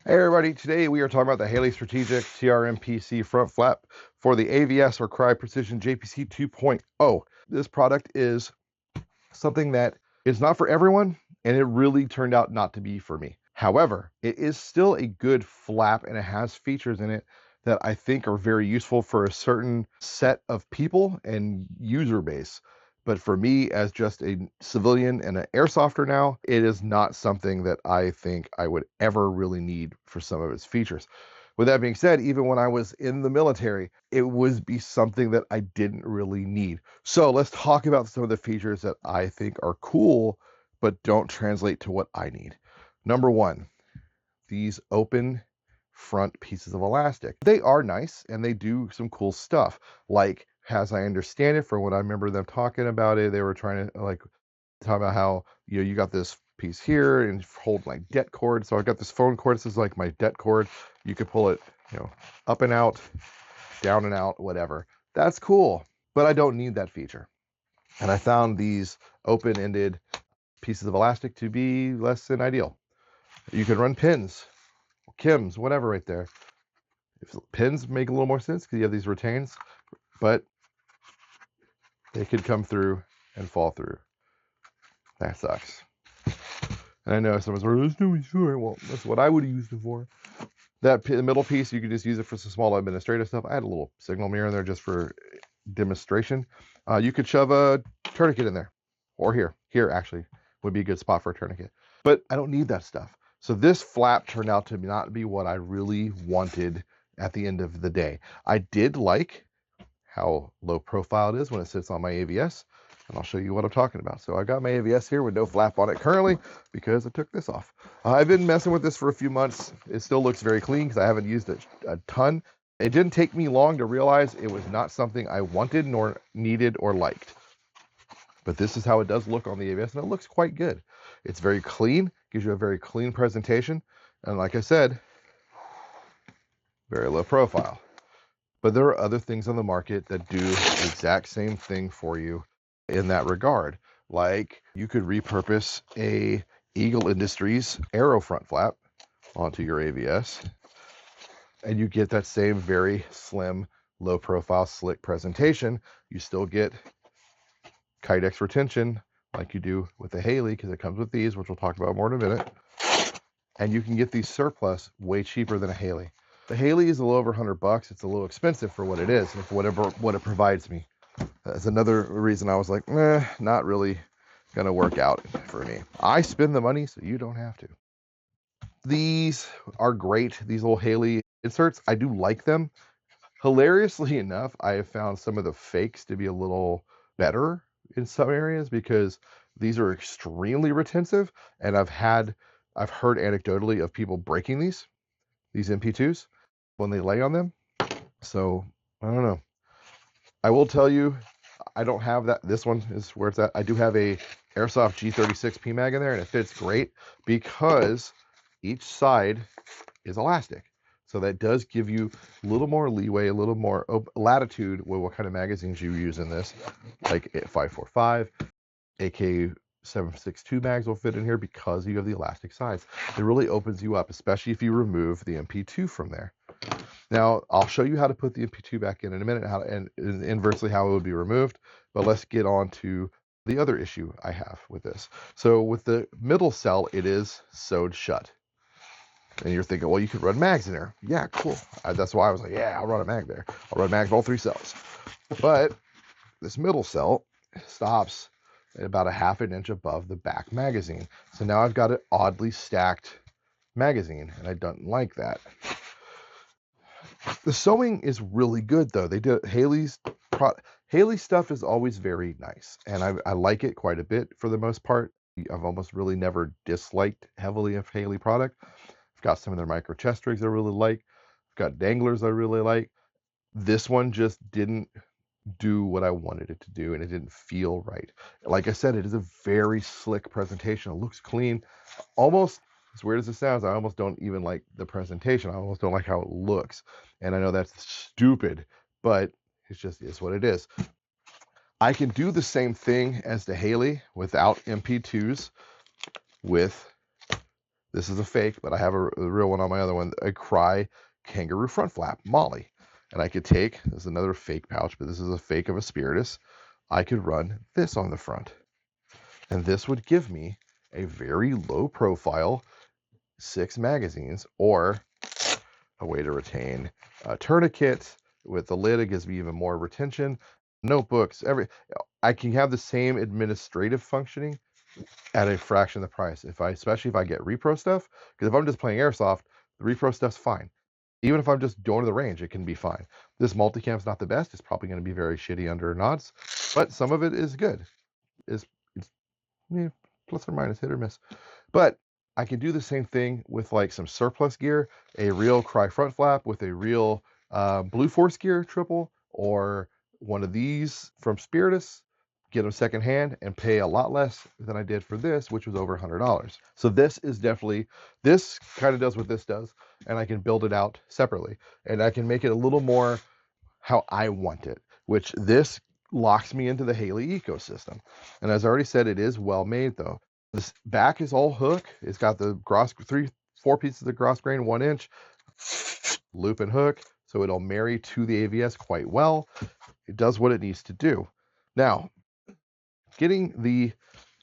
Hey everybody, today we are talking about the Haley Strategic TRMP-C front flap for the AVS or Crye Precision JPC 2.0. This product is something that is not for everyone, and it really turned out not to be for me. However, it is still a good flap, and it has features in it that I think are very useful for a certain set of people and user base. But for me, as just a civilian and an airsofter now, it is not something that I think I would ever really need for some of its features. With that being said, even when I was in the military, it would be something that I didn't really need. So let's talk about some of the features that I think are cool, but don't translate to what I need. Number one, these open front pieces of elastic. They are nice and they do some cool stuff. Like, as I understand it, from what I remember them talking about it, they were trying to talk about how you got this piece here and hold my det cord. So I got this phone cord. This is like my det cord. You could pull it, up and out, down and out, whatever. That's cool, but I don't need that feature. And I found these open-ended pieces of elastic to be less than ideal. You could run pins, Kims, whatever right there. If pins make a little more sense because you have these retains, but they could come through and fall through. That sucks. And I know someone's like, "There's no sure." Well, that's what I would use it for. That middle piece, you could just use it for some small administrative stuff. I had a little signal mirror in there just for demonstration. You could shove a tourniquet in there, or here actually would be a good spot for a tourniquet. But I don't need that stuff. So this flap turned out to not be what I really wanted at the end of the day. I did like how low profile it is when it sits on my AVS, and I'll show you what I'm talking about. So I got my AVS here with no flap on it currently because I took this off. I've been messing with this for a few months. It still looks very clean because I haven't used it a ton. It didn't take me long to realize it was not something I wanted nor needed or liked. But this is how it does look on the AVS, and it looks quite good. It's very clean, gives you a very clean presentation, and like I said, very low profile. But there are other things on the market that do the exact same thing for you in that regard. Like, you could repurpose a Eagle Industries Aero front flap onto your AVS, and you get that same very slim, low profile, slick presentation. You still get Kydex retention like you do with the Haley, because it comes with these, which we'll talk about more in a minute. And you can get these surplus way cheaper than a Haley. The Haley is a little over $100. It's a little expensive for what it is and for what it provides me. That's another reason I was like, not really gonna work out for me. I spend the money so you don't have to. These are great, these little Haley inserts. I do like them. Hilariously enough, I have found some of the fakes to be a little better in some areas because these are extremely retentive, and I've heard anecdotally of people breaking these MP2s when they lay on them. So I don't know. I will tell you, I don't have that. This one is where it's at. I do have a Airsoft G36 PMag in there, and it fits great because each side is elastic. So that does give you a little more leeway, a little more latitude with what kind of magazines you use in this. Like 545, AK-762 mags will fit in here because you have the elastic sides. It really opens you up, especially if you remove the MP2 from there. Now, I'll show you how to put the MP2 back in a minute, and inversely how it would be removed. But let's get on to the other issue I have with this. So with the middle cell, it is sewed shut. And you're thinking, well, you could run mags in there. Yeah, cool. That's why I was like, yeah, I'll run a mag there. I'll run mags all three cells. But this middle cell stops at about a half an inch above the back magazine. So now I've got an oddly stacked magazine, and I don't like that. The sewing is really good, though. They did Haley's stuff is always very nice, and I like it quite a bit for the most part. I've almost really never disliked heavily a Haley product. I've got some of their micro chest rigs I really like. I've got danglers I really like. This one just didn't do what I wanted it to do, and it didn't feel right. Like I said, it is a very slick presentation. It looks clean. Almost, as weird as it sounds, I almost don't even like the presentation. I almost don't like how it looks. And I know that's stupid, but it just is what it is. I can do the same thing as the Haley without MP2s with This is a fake, but I have a real one on my other one, a Crye kangaroo front flap, Molly. And I could take, this is another fake pouch, but this is a fake of a Spiritus. I could run this on the front. And this would give me a very low profile 6 magazines, or a way to retain a tourniquet with the lid. It gives me even more retention. Notebooks, I can have the same administrative functioning at a fraction of the price. Especially if I get repro stuff, because if I'm just playing Airsoft, the repro stuff's fine. Even if I'm just going to the range, it can be fine. This multicam's not the best. It's probably going to be very shitty under nods, but some of it is good. It's plus or minus, hit or miss. But I can do the same thing with like some surplus gear, a real Crye front flap with a real Blue Force gear triple, or one of these from Spiritus, get them secondhand and pay a lot less than I did for this, which was over $100. So this is definitely, this kind of does what this does, and I can build it out separately, and I can make it a little more how I want it, which this locks me into the Haley ecosystem. And as I already said, it is well made though. This back is all hook. It's got the four pieces of gross grain, 1 inch, loop and hook, so it'll marry to the AVS quite well. It does what it needs to do. Now, getting the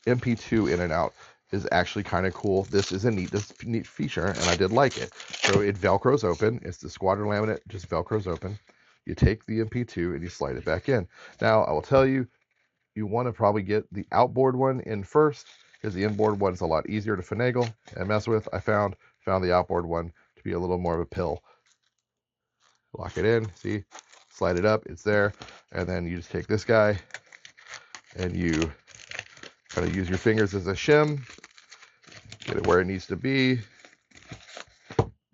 MP2 in and out is actually kind of cool. This is a neat feature, and I did like it. So it Velcros open. It's the squadron laminate, just Velcros open. You take the MP2 and you slide it back in. Now, I will tell you, you want to probably get the outboard one in first, because the inboard one's a lot easier to finagle and mess with. I found the outboard one to be a little more of a pill. Lock it in, see, slide it up, it's there, and then you just take this guy and you kind of use your fingers as a shim, get it where it needs to be,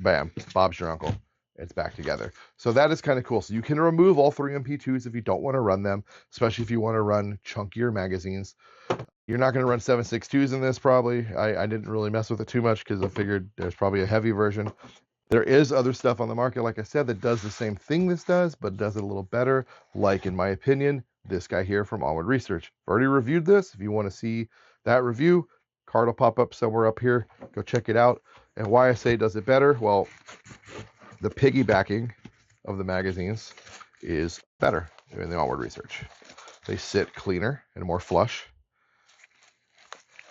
bam, Bob's your uncle. It's back together. So that is kind of cool. So you can remove all 3 MP2s if you don't want to run them, especially if you want to run chunkier magazines. You're not going to run 7.62s in this probably. I didn't really mess with it too much because I figured there's probably a heavy version. There is other stuff on the market, like I said, that does the same thing this does, but does it a little better. Like, in my opinion, this guy here from Onward Research. I've already reviewed this. If you want to see that review, card will pop up somewhere up here. Go check it out. And why I say does it better? Well, the piggybacking of the magazines is better in the Onward Research. They sit cleaner and more flush.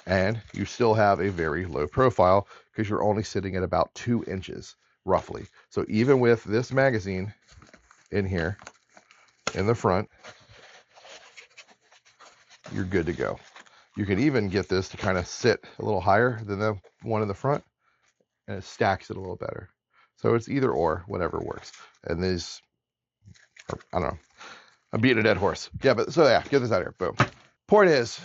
And you still have a very low profile because you're only sitting at about 2 inches, roughly. So even with this magazine in here, in the front, you're good to go. You can even get this to kind of sit a little higher than the one in the front, and it stacks it a little better. So it's either or, whatever works. And these, I don't know, I'm beating a dead horse. Yeah, but so yeah, get this out of here. Boom. Point is,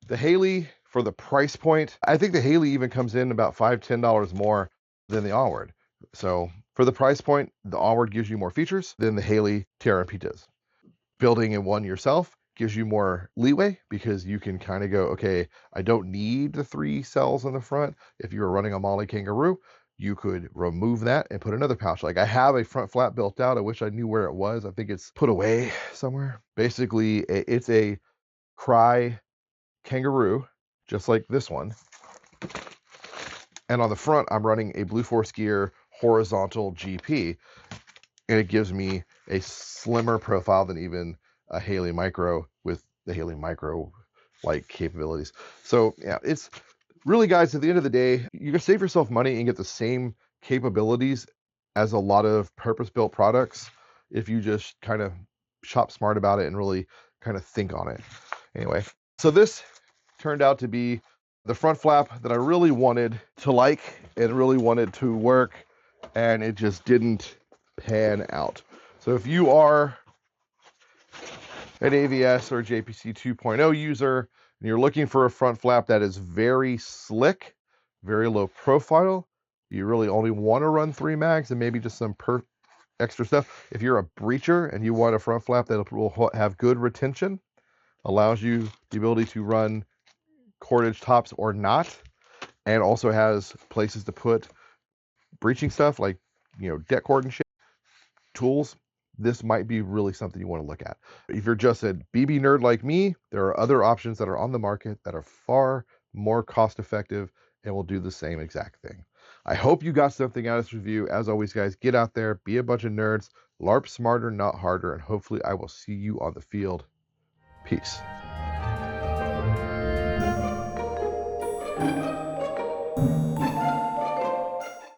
the Haley, for the price point, I think the Haley even comes in about $5-10 more than the Onward. So for the price point, the Onward gives you more features than the Haley TRMP does. Building in one yourself gives you more leeway because you can kind of go, okay, I don't need the 3 cells on the front. If you were running a Molly Kangaroo, you could remove that and put another pouch. Like, I have a front flap built out. I wish I knew where it was. I think it's put away somewhere. Basically, it's a Crye Kangaroo, just like this one. And on the front, I'm running a Blue Force Gear horizontal GP, and it gives me a slimmer profile than even a Haley Micro with the Haley Micro like capabilities. So yeah, it's really, guys, at the end of the day, you can save yourself money and get the same capabilities as a lot of purpose-built products if you just kind of shop smart about it and really kind of think on it. Anyway, so this turned out to be the front flap that I really wanted to like and really wanted to work, and it just didn't pan out. So if you are an AVS or JPC 2.0 user and you're looking for a front flap that is very slick, very low profile, you really only want to run 3 mags and maybe just some extra stuff. If you're a breacher and you want a front flap that will have good retention, allows you the ability to run cordage tops or not, and also has places to put breaching stuff like, deck cord and shit, tools, this might be really something you want to look at. If you're just a BB nerd like me, there are other options that are on the market that are far more cost effective and will do the same exact thing. I hope you got something out of this review. As always, guys, get out there, be a bunch of nerds, LARP smarter, not harder, and hopefully I will see you on the field. Peace.